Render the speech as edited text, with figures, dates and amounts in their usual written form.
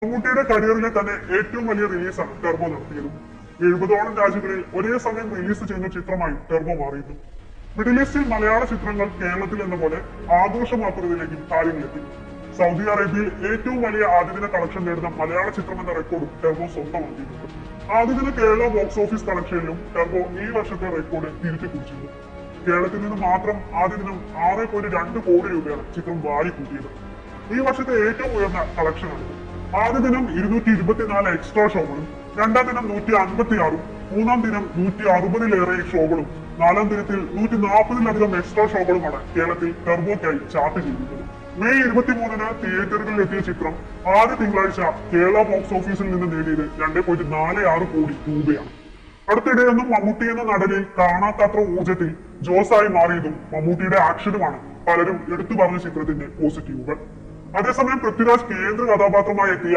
മമ്മൂട്ടിയുടെ കരിയറിലെ തന്നെ ഏറ്റവും വലിയ റിലീസാണ് ടെർബോ നടത്തിയത്. 70ഓളം രാജ്യങ്ങളിൽ ഒരേ സമയം റിലീസ് ചെയ്യുന്ന ചിത്രമായി ടെർബോ മാറിയിരുന്നു. മിഡിൽ ഈസ്റ്റിൽ മലയാള ചിത്രങ്ങൾ കേരളത്തിൽ എന്ന പോലെ ആഘോഷമാക്കുന്നതിലേക്കും കാര്യങ്ങളെത്തി. സൗദി അറേബ്യയിൽ ഏറ്റവും വലിയ ആദ്യദിന കളക്ഷൻ നേടുന്ന മലയാള ചിത്രം എന്ന റെക്കോർഡും ടെർബോ സ്വന്തമാക്കിയിട്ടുണ്ട്. ആദ്യദിന കേരള ബോക്സ് ഓഫീസ് കളക്ഷനിലും ടെർബോ ഈ വർഷത്തെ റെക്കോർഡ് തിരുത്തി കുറിച്ചിരുന്നു. കേരളത്തിൽ നിന്ന് മാത്രം ആദ്യ ദിനം 6.2 കോടി രൂപയാണ് ചിത്രം വാരിക്കൂട്ടിയത്. ഈ വർഷത്തെ ഏറ്റവും ഉയർന്ന കളക്ഷനാണ്. ആദ്യ ദിനം 224 എക്സ്ട്രാ ഷോകളും, രണ്ടാം ദിനം 156, മൂന്നാം ദിനം 160-ലേറെ ഷോകളും, നാലാം ദിനത്തിൽ 140-ലധികം എക്സ്ട്രാ ഷോകളുമാണ് കേരളത്തിൽ ടെർബോയ്ക്കായി ചാർട്ട് ചെയ്തിരുന്നത്. മെയ് 23-ന് തിയേറ്ററുകളിൽ എത്തിയ ചിത്രം ആദ്യ തിങ്കളാഴ്ച കേരള ബോക്സ് ഓഫീസിൽ നിന്ന് നേടിയത് 2.46 കോടി രൂപയാണ്. അടുത്തിടെയൊന്നും മമ്മൂട്ടി എന്ന നടനിൽ കാണാത്തത്ര ഊർജത്തിൽ ജോസായി മാറിയതും മമ്മൂട്ടിയുടെ ആക്ഷനുമാണ് പലരും എടുത്തു പറഞ്ഞ ചിത്രത്തിന്റെ പോസിറ്റീവുകൾ. അതേസമയം പൃഥ്വിരാജ് കേന്ദ്ര കഥാപാത്രമായി എത്തിയ